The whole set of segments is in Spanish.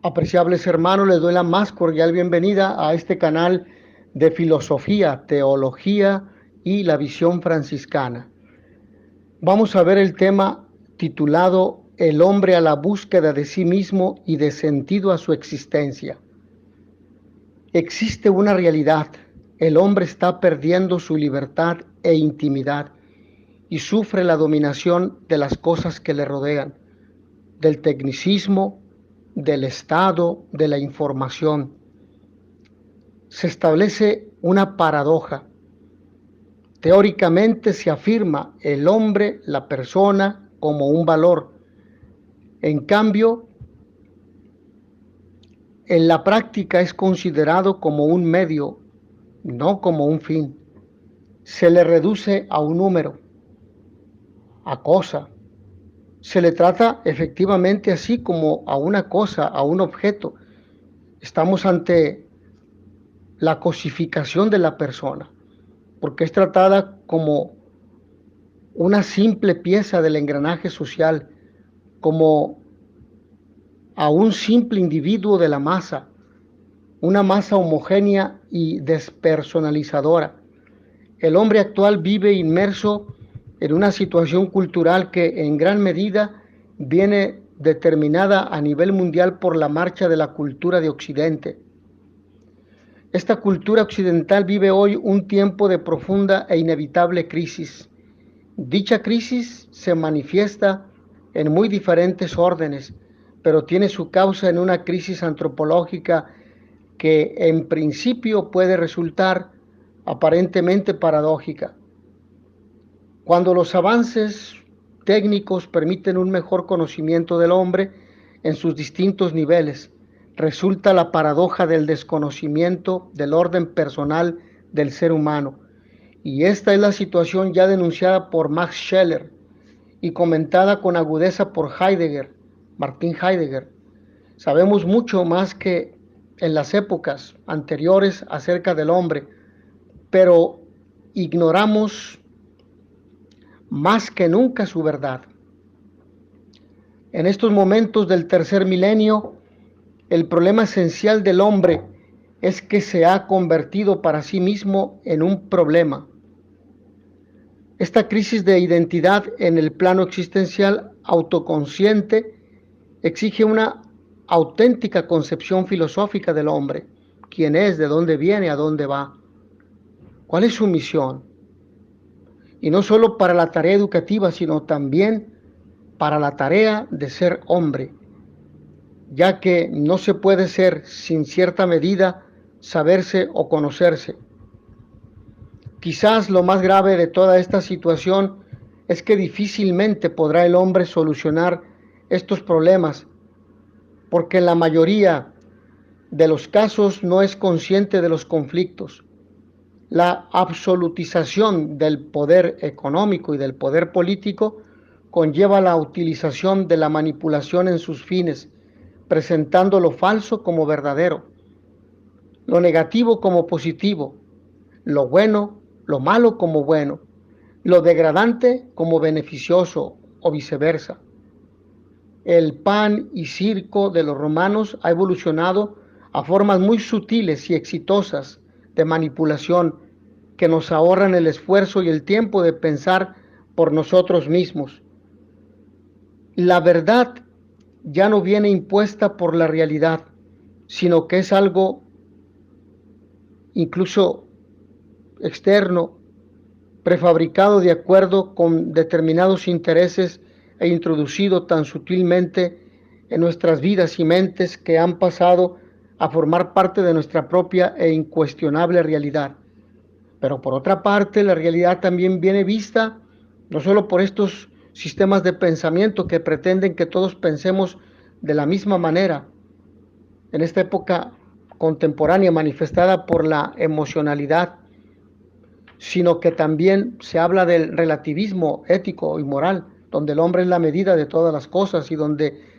Apreciables hermanos, les doy la más cordial bienvenida a este canal de filosofía, teología y la visión franciscana. Vamos a ver el tema titulado El hombre a la búsqueda de sí mismo y de sentido a su existencia. Existe una realidad: el hombre está perdiendo su libertad e intimidad y sufre la dominación de las cosas que le rodean, del tecnicismo, del Estado, de la información. Se establece una paradoja. Teóricamente se afirma el hombre, la persona, como un valor. En cambio, en la práctica es considerado como un medio, no como un fin. Se le reduce a un número, a cosa. Se le trata efectivamente así como a una cosa, a un objeto. Estamos ante la cosificación de la persona, porque es tratada como una simple pieza del engranaje social, como a un simple individuo de la masa, una masa homogénea y despersonalizadora. El hombre actual vive inmerso en una situación cultural que en gran medida viene determinada a nivel mundial por la marcha de la cultura de Occidente. Esta cultura occidental vive hoy un tiempo de profunda e inevitable crisis. Dicha crisis se manifiesta en muy diferentes órdenes, pero tiene su causa en una crisis antropológica que en principio puede resultar aparentemente paradójica. Cuando los avances técnicos permiten un mejor conocimiento del hombre en sus distintos niveles, resulta la paradoja del desconocimiento del orden personal del ser humano. Y esta es la situación ya denunciada por Max Scheler y comentada con agudeza por Martin Heidegger. Sabemos mucho más que en las épocas anteriores acerca del hombre, pero ignoramos más que nunca su verdad. En estos momentos del tercer milenio, el problema esencial del hombre es que se ha convertido para sí mismo en un problema. Esta crisis de identidad en el plano existencial autoconsciente exige una auténtica concepción filosófica del hombre. ¿Quién es? ¿De dónde viene? ¿A dónde va? ¿Cuál es su misión? Y no solo para la tarea educativa, sino también para la tarea de ser hombre, ya que no se puede ser sin cierta medida saberse o conocerse. Quizás lo más grave de toda esta situación es que difícilmente podrá el hombre solucionar estos problemas, porque en la mayoría de los casos no es consciente de los conflictos. La absolutización del poder económico y del poder político conlleva la utilización de la manipulación en sus fines, presentando lo falso como verdadero, lo negativo como positivo, lo bueno, lo malo como bueno, lo degradante como beneficioso o viceversa. El pan y circo de los romanos ha evolucionado a formas muy sutiles y exitosas de manipulación que nos ahorran el esfuerzo y el tiempo de pensar por nosotros mismos. La verdad ya no viene impuesta por la realidad, sino que es algo incluso externo, prefabricado de acuerdo con determinados intereses e introducido tan sutilmente en nuestras vidas y mentes que han pasado a formar parte de nuestra propia e incuestionable realidad. Pero por otra parte, la realidad también viene vista no solo por estos sistemas de pensamiento que pretenden que todos pensemos de la misma manera, en esta época contemporánea manifestada por la emocionalidad, sino que también se habla del relativismo ético y moral, donde el hombre es la medida de todas las cosas y donde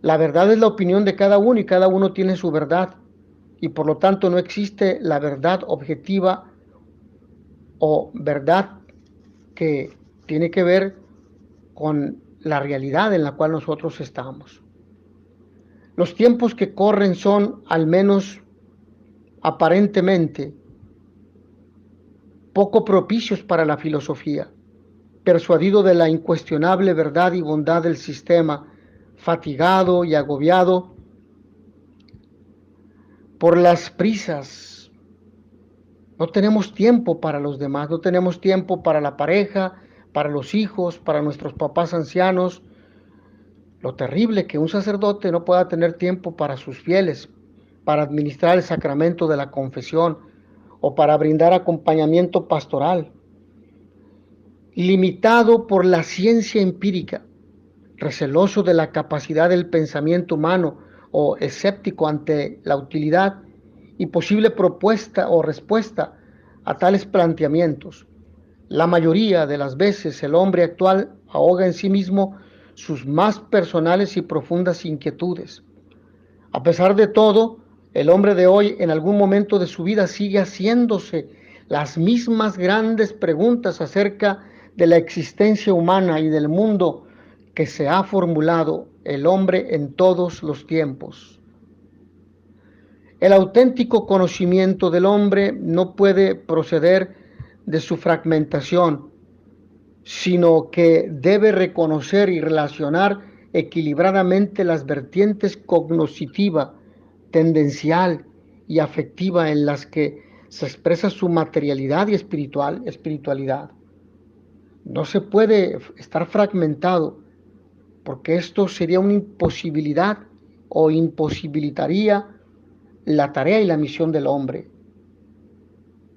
la verdad es la opinión de cada uno y cada uno tiene su verdad, y por lo tanto no existe la verdad objetiva o verdad que tiene que ver con la realidad en la cual nosotros estamos. Los tiempos que corren son, al menos aparentemente, poco propicios para la filosofía. Persuadido de la incuestionable verdad y bondad del sistema, fatigado y agobiado por las prisas, no tenemos tiempo para los demás, no tenemos tiempo para la pareja, para los hijos, para nuestros papás ancianos. Lo terrible que un sacerdote no pueda tener tiempo para sus fieles, para administrar el sacramento de la confesión o para brindar acompañamiento pastoral. Limitado por la ciencia empírica, receloso de la capacidad del pensamiento humano o escéptico ante la utilidad y posible propuesta o respuesta a tales planteamientos. La mayoría de las veces el hombre actual ahoga en sí mismo sus más personales y profundas inquietudes. A pesar de todo, el hombre de hoy en algún momento de su vida sigue haciéndose las mismas grandes preguntas acerca de la existencia humana y del mundo que se ha formulado el hombre en todos los tiempos. El auténtico conocimiento del hombre no puede proceder de su fragmentación, sino que debe reconocer y relacionar equilibradamente las vertientes cognoscitiva, tendencial y afectiva en las que se expresa su materialidad y espiritualidad. No se puede estar fragmentado, porque esto sería una imposibilidad o imposibilitaría la tarea y la misión del hombre.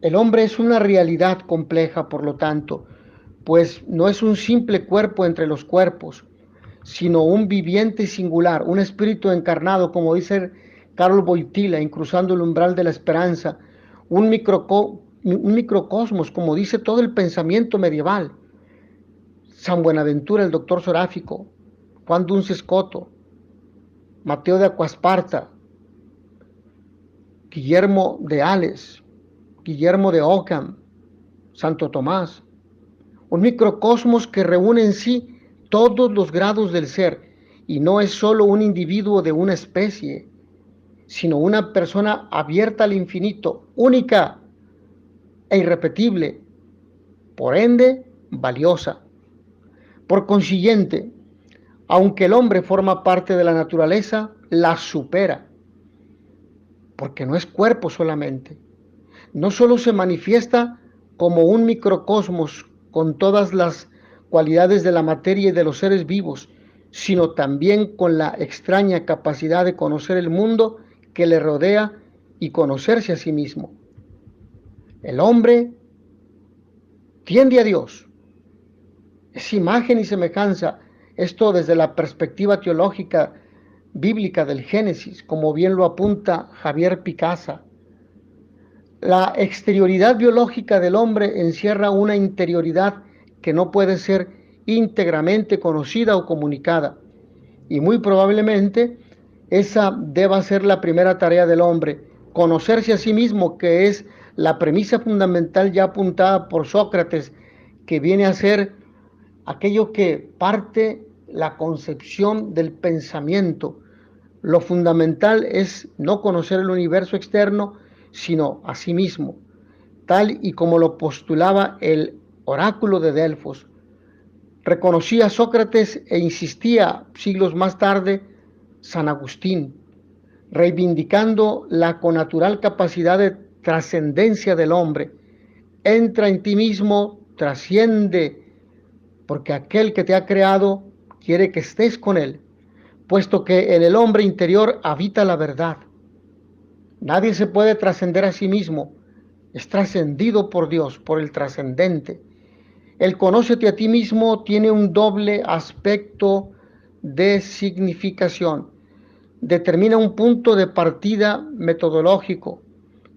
El hombre es una realidad compleja, por lo tanto, pues no es un simple cuerpo entre los cuerpos, sino un viviente singular, un espíritu encarnado, como dice Karol Wojtyla, en Cruzando el umbral de la esperanza, un microcosmos, como dice todo el pensamiento medieval. San Buenaventura, el doctor Soráfico, Juan Duns Scoto, Mateo de Aquasparta, Guillermo de Ales, Guillermo de Ockham, Santo Tomás. Un microcosmos que reúne en sí todos los grados del ser y no es solo un individuo de una especie, sino una persona abierta al infinito, única e irrepetible, por ende valiosa. Por consiguiente, aunque el hombre forma parte de la naturaleza, la supera, porque no es cuerpo solamente. No solo se manifiesta como un microcosmos con todas las cualidades de la materia y de los seres vivos, sino también con la extraña capacidad de conocer el mundo que le rodea y conocerse a sí mismo. El hombre tiende a Dios, es imagen y semejanza, esto desde la perspectiva teológica bíblica del Génesis, como bien lo apunta Javier Picasa. La exterioridad biológica del hombre encierra una interioridad que no puede ser íntegramente conocida o comunicada, y muy probablemente esa deba ser la primera tarea del hombre, conocerse a sí mismo, que es la premisa fundamental ya apuntada por Sócrates, que viene a ser aquello que parte la concepción del pensamiento. Lo fundamental es no conocer el universo externo, sino a sí mismo, tal y como lo postulaba el oráculo de Delfos. Reconocía Sócrates e insistía siglos más tarde San Agustín, reivindicando la connatural capacidad de trascendencia del hombre. Entra en ti mismo, trasciende, porque aquel que te ha creado quiere que estés con él, puesto que en el hombre interior habita la verdad. Nadie se puede trascender a sí mismo, es trascendido por Dios, por el trascendente. El conócete a ti mismo tiene un doble aspecto de significación. Determina un punto de partida metodológico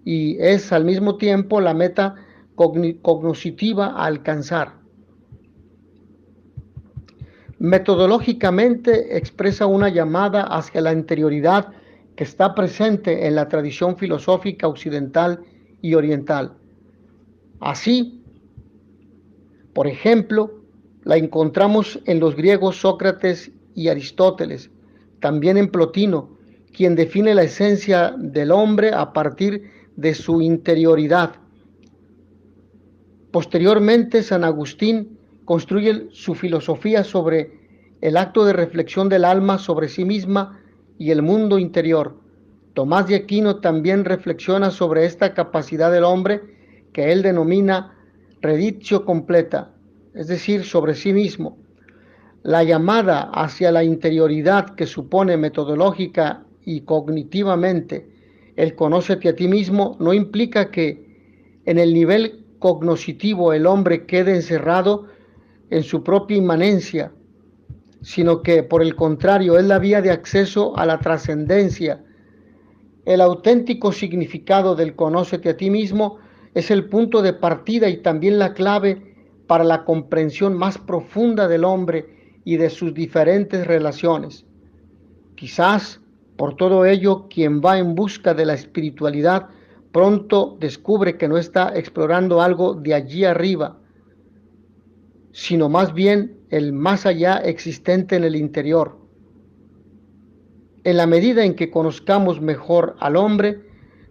y es al mismo tiempo la meta cognoscitiva a alcanzar. Metodológicamente expresa una llamada hacia la interioridad que está presente en la tradición filosófica occidental y oriental. Así, por ejemplo, la encontramos en los griegos Sócrates y Aristóteles, también en Plotino, quien define la esencia del hombre a partir de su interioridad. Posteriormente, San Agustín construye su filosofía sobre el acto de reflexión del alma sobre sí misma y el mundo interior. Tomás de Aquino también reflexiona sobre esta capacidad del hombre que él denomina reditio completa, es decir, sobre sí mismo. La llamada hacia la interioridad que supone metodológica y cognitivamente el conócete a ti mismo no implica que en el nivel cognoscitivo el hombre quede encerrado en su propia inmanencia, sino que por el contrario es la vía de acceso a la trascendencia. El auténtico significado del conócete a ti mismo es el punto de partida y también la clave para la comprensión más profunda del hombre y de sus diferentes relaciones. Quizás por todo ello, quien va en busca de la espiritualidad pronto descubre que no está explorando algo de allí arriba, sino más bien el más allá existente en el interior. En la medida en que conozcamos mejor al hombre,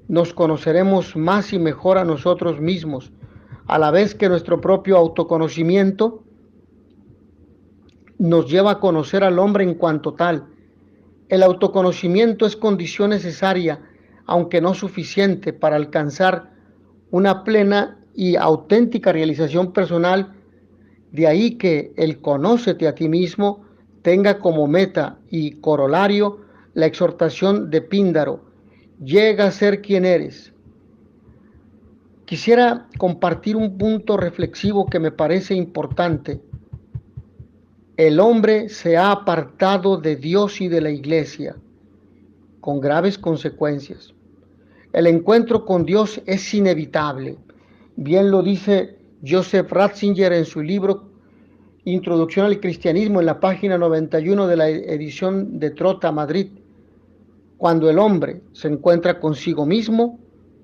nos conoceremos más y mejor a nosotros mismos, a la vez que nuestro propio autoconocimiento nos lleva a conocer al hombre en cuanto tal. El autoconocimiento es condición necesaria, aunque no suficiente, para alcanzar una plena y auténtica realización personal. De ahí que el conócete a ti mismo tenga como meta y corolario la exhortación de Píndaro: llega a ser quien eres. Quisiera compartir un punto reflexivo que me parece importante. El hombre se ha apartado de Dios y de la Iglesia, con graves consecuencias. El encuentro con Dios es inevitable. Bien lo dice Joseph Ratzinger en su libro Introducción al Cristianismo, en la página 91 de la edición de Trota, Madrid. Cuando el hombre se encuentra consigo mismo,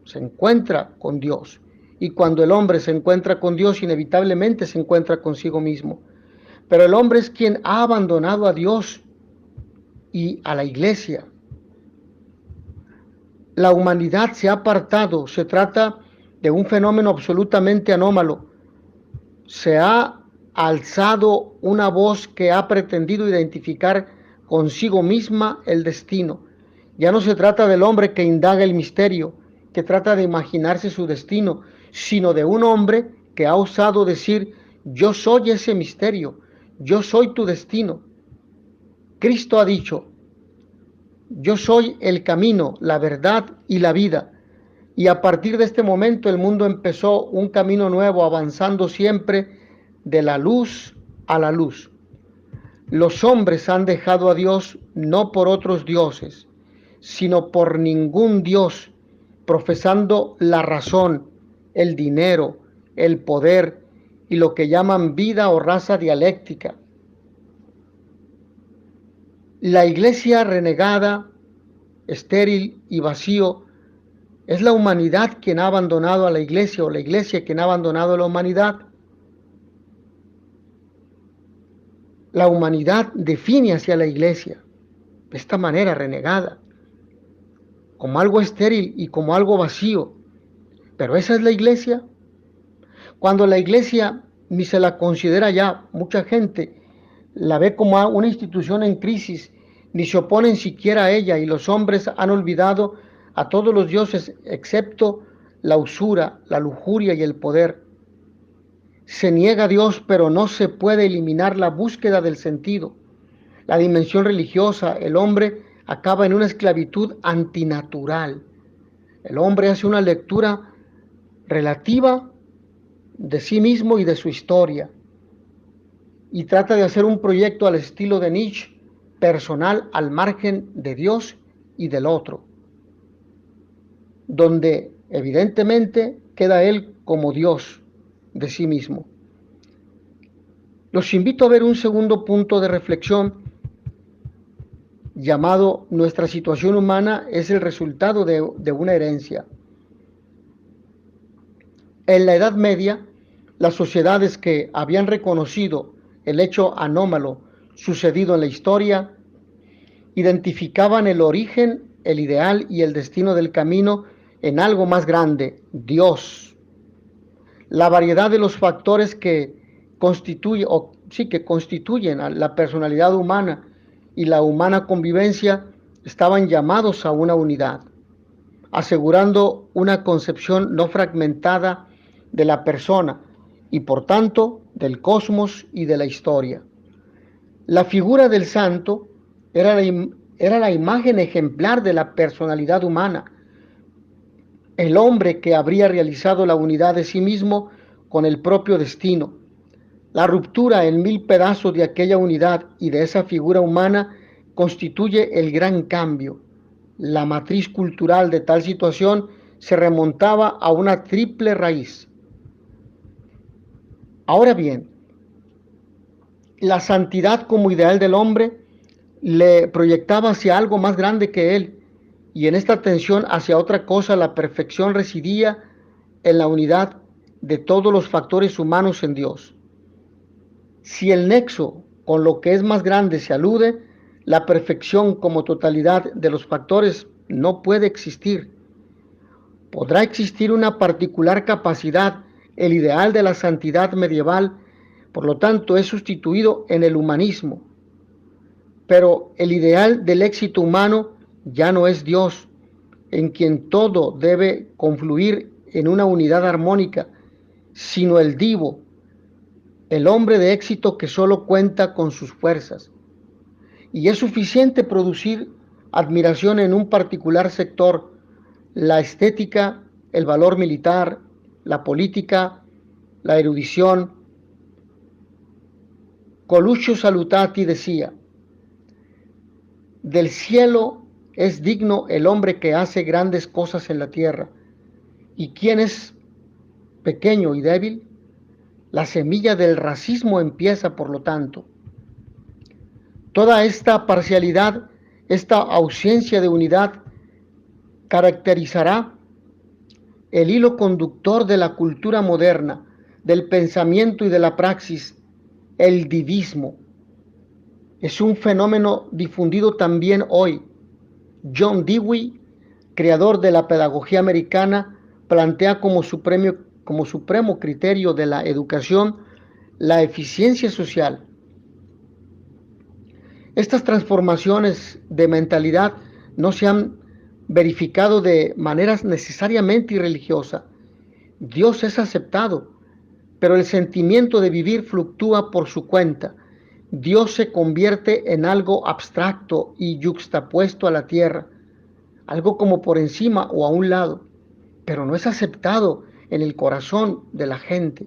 se encuentra con Dios. Y cuando el hombre se encuentra con Dios, inevitablemente se encuentra consigo mismo. Pero el hombre es quien ha abandonado a Dios y a la Iglesia. La humanidad se ha apartado. Se trata de un fenómeno absolutamente anómalo. Se ha alzado una voz que ha pretendido identificar consigo misma el destino. Ya no se trata del hombre que indaga el misterio, que trata de imaginarse su destino, sino de un hombre que ha osado decir: yo soy ese misterio, yo soy tu destino. Cristo ha dicho: yo soy el camino, la verdad y la vida. Y a partir de este momento el mundo empezó un camino nuevo, avanzando siempre de la luz a la luz. Los hombres han dejado a Dios no por otros dioses, sino por ningún Dios, profesando la razón, el dinero, el poder y lo que llaman vida o raza dialéctica. La iglesia renegada, estéril y vacío, es la humanidad quien ha abandonado a la iglesia, o la iglesia quien ha abandonado a la humanidad. La humanidad define hacia la iglesia de esta manera renegada, como algo estéril y como algo vacío. Pero esa es la iglesia. Cuando la iglesia ni se la considera ya, mucha gente la ve como una institución en crisis, ni se oponen siquiera a ella, y los hombres han olvidado a todos los dioses excepto la usura, la lujuria y el poder. Se niega a Dios, pero no se puede eliminar la búsqueda del sentido. La dimensión religiosa, el hombre acaba en una esclavitud antinatural. El hombre hace una lectura relativa de sí mismo y de su historia, y trata de hacer un proyecto al estilo de Nietzsche, personal, al margen de Dios y del otro, donde evidentemente queda él como Dios de sí mismo. Los invito a ver un segundo punto de reflexión llamado: nuestra situación humana es el resultado de una herencia. En la Edad Media, las sociedades que habían reconocido el hecho anómalo sucedido en la historia identificaban el origen, el ideal y el destino del camino en algo más grande, Dios. La variedad de los factores que constituyen a la personalidad humana y la humana convivencia estaban llamados a una unidad, asegurando una concepción no fragmentada de la persona y por tanto del cosmos y de la historia. La figura del santo era la imagen ejemplar de la personalidad humana, el hombre que habría realizado la unidad de sí mismo con el propio destino. La ruptura en 1000 pedazos de aquella unidad y de esa figura humana constituye el gran cambio. La matriz cultural de tal situación se remontaba a una triple raíz. Ahora bien, la santidad como ideal del hombre le proyectaba hacia algo más grande que él, y en esta tensión hacia otra cosa la perfección residía en la unidad de todos los factores humanos en Dios. Si el nexo con lo que es más grande se alude, la perfección como totalidad de los factores no puede existir. Podrá existir una particular capacidad, el ideal de la santidad medieval, por lo tanto es sustituido en el humanismo. Pero el ideal del éxito humano ya no es Dios, en quien todo debe confluir en una unidad armónica, sino el divo, el hombre de éxito que solo cuenta con sus fuerzas. Y es suficiente producir admiración en un particular sector, la estética, el valor militar, la política, la erudición. Coluccio Salutati decía: del cielo es digno el hombre que hace grandes cosas en la tierra. ¿Y quién es pequeño y débil? La semilla del racismo empieza, por lo tanto. Toda esta parcialidad, esta ausencia de unidad, caracterizará el hilo conductor de la cultura moderna, del pensamiento y de la praxis, el divismo. Es un fenómeno difundido también hoy. John Dewey, creador de la pedagogía americana, plantea como supremo criterio de la educación la eficiencia social. Estas transformaciones de mentalidad no se han verificado de maneras necesariamente irreligiosas. Dios es aceptado, pero el sentimiento de vivir fluctúa por su cuenta. Dios se convierte en algo abstracto y yuxtapuesto a la tierra, algo como por encima o a un lado, pero no es aceptado en el corazón de la gente.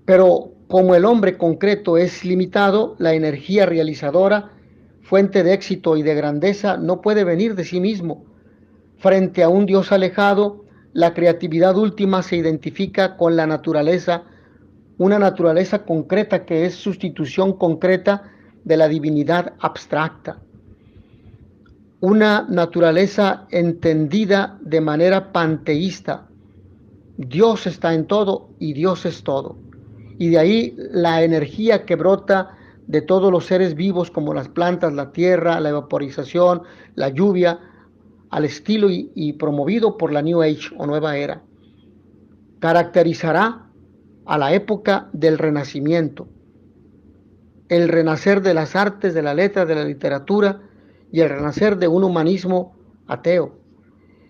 Pero como el hombre concreto es limitado, la energía realizadora, fuente de éxito y de grandeza, no puede venir de sí mismo. Frente a un Dios alejado, la creatividad última se identifica con la naturaleza, una naturaleza concreta que es sustitución concreta de la divinidad abstracta. Una naturaleza entendida de manera panteísta. Dios está en todo y Dios es todo. Y de ahí la energía que brota de todos los seres vivos, como las plantas, la tierra, la evaporización, la lluvia, al estilo y promovido por la New Age o Nueva Era. Caracterizará a la época del Renacimiento, el renacer de las artes, de la letra, de la literatura y el renacer de un humanismo ateo.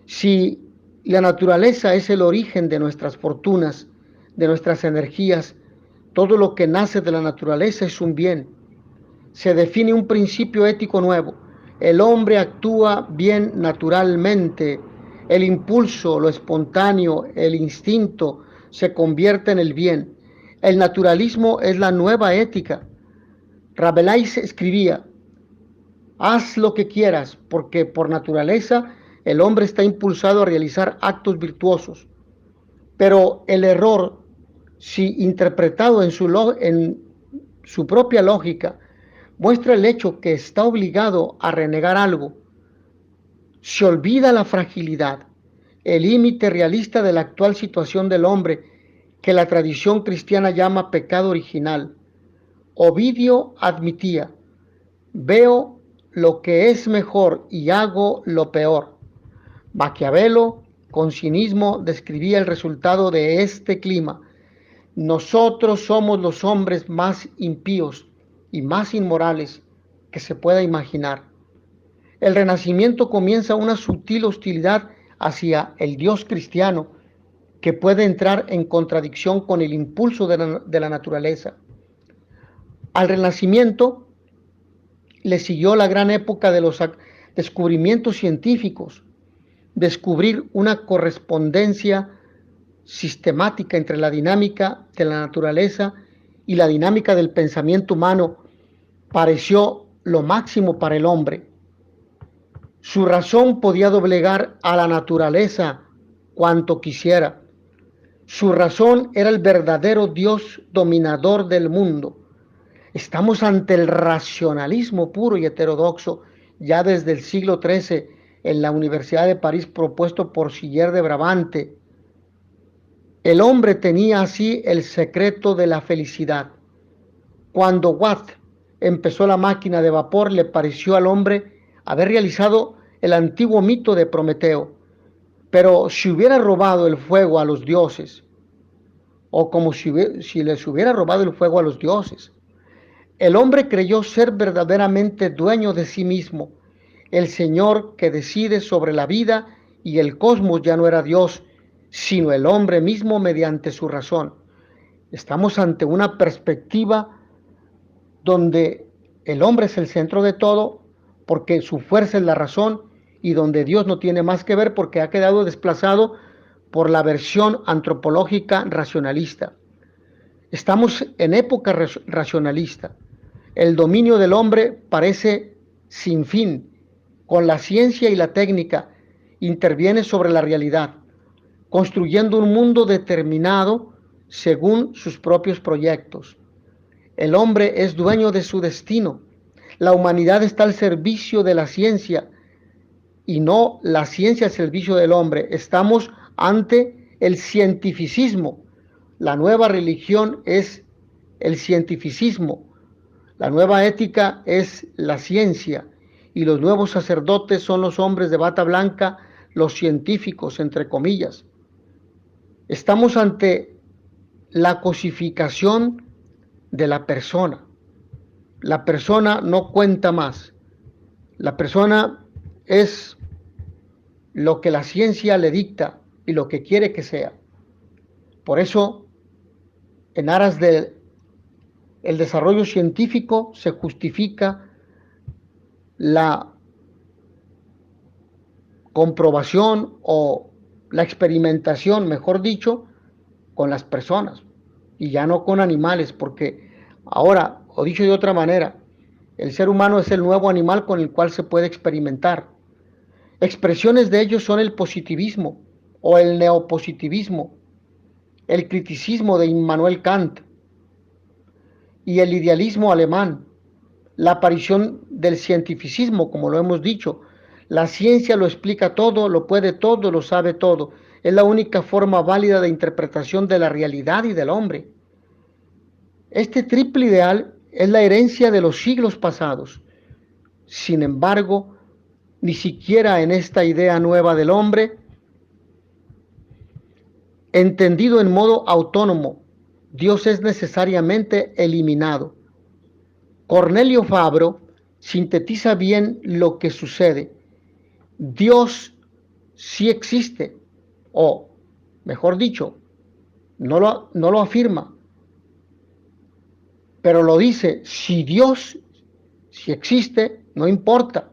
Si la naturaleza es el origen de nuestras fortunas, de nuestras energías, todo lo que nace de la naturaleza es un bien. Se define un principio ético nuevo. El hombre actúa bien naturalmente. El impulso, lo espontáneo, el instinto se convierte en el bien. El naturalismo es la nueva ética. Rabelais escribía: haz lo que quieras, porque por naturaleza el hombre está impulsado a realizar actos virtuosos. Pero el error, si interpretado en su propia lógica, muestra el hecho que está obligado a renegar algo. Se olvida la fragilidad, el límite realista de la actual situación del hombre, que la tradición cristiana llama pecado original. Ovidio admitía: Veo lo que es mejor y hago lo peor. Maquiavelo, con cinismo, describía el resultado de este clima. Nosotros somos los hombres más impíos y más inmorales que se pueda imaginar. El Renacimiento comienza una sutil hostilidad hacia el Dios cristiano que puede entrar en contradicción con el impulso de la naturaleza. Al Renacimiento le siguió la gran época de los descubrimientos científicos, descubrir una correspondencia sistemática entre la dinámica de la naturaleza y la dinámica del pensamiento humano pareció lo máximo para el hombre. Su razón podía doblegar a la naturaleza cuanto quisiera. Su razón era el verdadero Dios dominador del mundo. Estamos ante el racionalismo puro y heterodoxo ya desde el siglo XIII en la Universidad de París, propuesto por Siller de Brabante. El hombre tenía así el secreto de la felicidad. Cuando Watt empezó la máquina de vapor, le pareció al hombre haber realizado el antiguo mito de Prometeo. Pero si hubiera robado el fuego a los dioses, o como si les hubiera robado el fuego a los dioses, el hombre creyó ser verdaderamente dueño de sí mismo. El Señor que decide sobre la vida y el cosmos ya no era Dios, sino el hombre mismo mediante su razón. Estamos ante una perspectiva donde el hombre es el centro de todo, porque su fuerza es la razón, y donde Dios no tiene más que ver porque ha quedado desplazado por la versión antropológica racionalista. Estamos en época racionalista. El dominio del hombre parece sin fin. Con la ciencia y la técnica interviene sobre la realidad, construyendo un mundo determinado según sus propios proyectos. El hombre es dueño de su destino. La humanidad está al servicio de la ciencia y no la ciencia al servicio del hombre. Estamos ante el cientificismo. La nueva religión es el cientificismo. La nueva ética es la ciencia y los nuevos sacerdotes son los hombres de bata blanca, los científicos, entre comillas. Estamos ante la cosificación de la persona. La persona no cuenta más. La persona es lo que la ciencia le dicta y lo que quiere que sea. Por eso, en aras del desarrollo científico, se justifica la comprobación o la experimentación, mejor dicho, con las personas y ya no con animales, porque ahora, o dicho de otra manera, el ser humano es el nuevo animal con el cual se puede experimentar. Expresiones de ellos son el positivismo o el neopositivismo, el criticismo de Immanuel Kant y el idealismo alemán, la aparición del cientificismo, como lo hemos dicho. La ciencia lo explica todo, lo puede todo, lo sabe todo. Es la única forma válida de interpretación de la realidad y del hombre. Este triple ideal es la herencia de los siglos pasados. Sin embargo, ni siquiera en esta idea nueva del hombre, entendido en modo autónomo, Dios es necesariamente eliminado. Cornelio Fabro sintetiza bien lo que sucede. Dios sí existe, o mejor dicho, no lo afirma, pero lo dice: si Dios sí existe, no importa.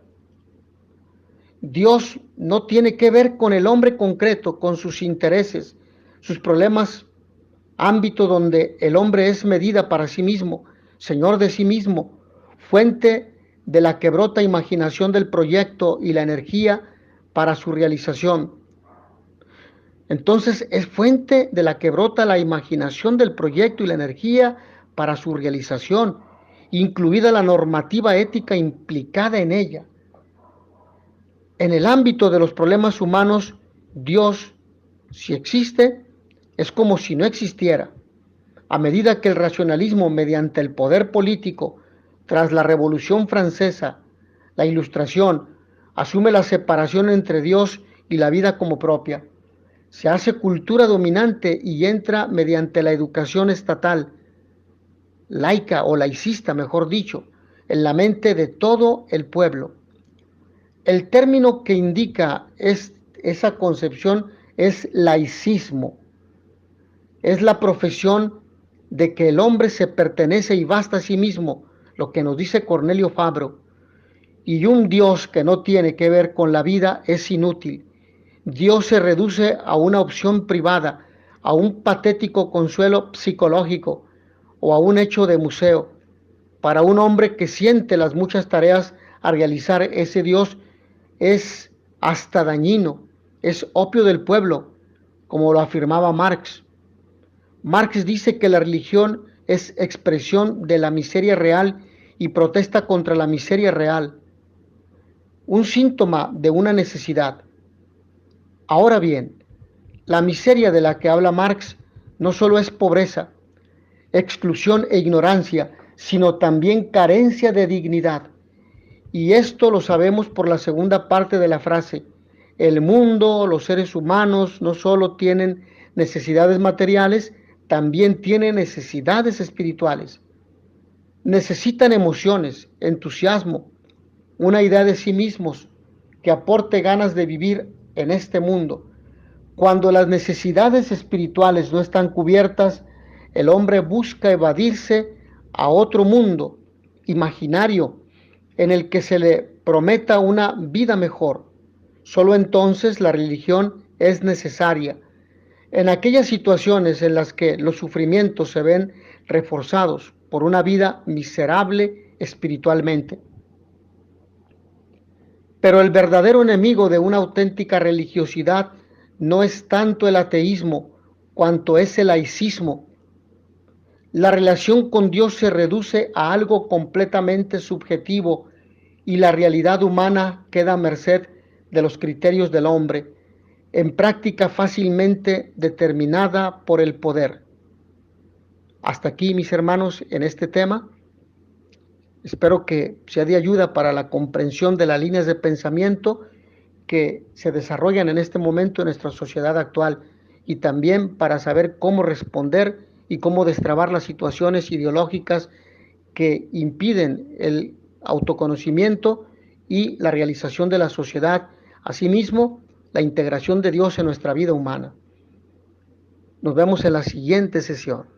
Dios no tiene que ver con el hombre concreto, con sus intereses, sus problemas, ámbito donde el hombre es medida para sí mismo, señor de sí mismo, fuente de la que brota imaginación del proyecto y la energía para su realización. Entonces es fuente de la que brota la imaginación del proyecto y la energía para su realización, incluida la normativa ética implicada en ella. En el ámbito de los problemas humanos, Dios, si existe, es como si no existiera. A medida que el racionalismo, mediante el poder político, Tras la Revolución Francesa, la Ilustración asume la separación entre Dios y la vida como propia. Se hace cultura dominante y entra mediante la educación estatal, laica o laicista, mejor dicho, en la mente de todo el pueblo. El término que indica esa concepción es laicismo. Es la profesión de que el hombre se pertenece y basta a sí mismo, lo que nos dice Cornelio Fabro. Y un Dios que no tiene que ver con la vida es inútil. Dios se reduce a una opción privada, a un patético consuelo psicológico o a un hecho de museo. Para un hombre que siente las muchas tareas a realizar, ese Dios es hasta dañino, es opio del pueblo, como lo afirmaba Marx. Marx dice que la religión es expresión de la miseria real y protesta contra la miseria real, un síntoma de una necesidad. Ahora bien, la miseria de la que habla Marx no solo es pobreza, exclusión e ignorancia, sino también carencia de dignidad. Y esto lo sabemos por la segunda parte de la frase. El mundo, los seres humanos, no solo tienen necesidades materiales, también tienen necesidades espirituales. Necesitan emociones, entusiasmo, una idea de sí mismos que aporte ganas de vivir en este mundo. Cuando las necesidades espirituales no están cubiertas, el hombre busca evadirse a otro mundo imaginario en el que se le prometa una vida mejor. Solo entonces la religión es necesaria. En aquellas situaciones en las que los sufrimientos se ven reforzados por una vida miserable espiritualmente. Pero el verdadero enemigo de una auténtica religiosidad no es tanto el ateísmo cuanto es el laicismo. La relación con Dios se reduce a algo completamente subjetivo y la realidad humana queda a merced de los criterios del hombre, en práctica fácilmente determinada por el poder. Hasta aquí, mis hermanos, en este tema. Espero que sea de ayuda para la comprensión de las líneas de pensamiento que se desarrollan en este momento en nuestra sociedad actual y también para saber cómo responder y cómo destrabar las situaciones ideológicas que impiden el autoconocimiento y la realización de la sociedad, asimismo la integración de Dios en nuestra vida humana. Nos vemos en la siguiente sesión.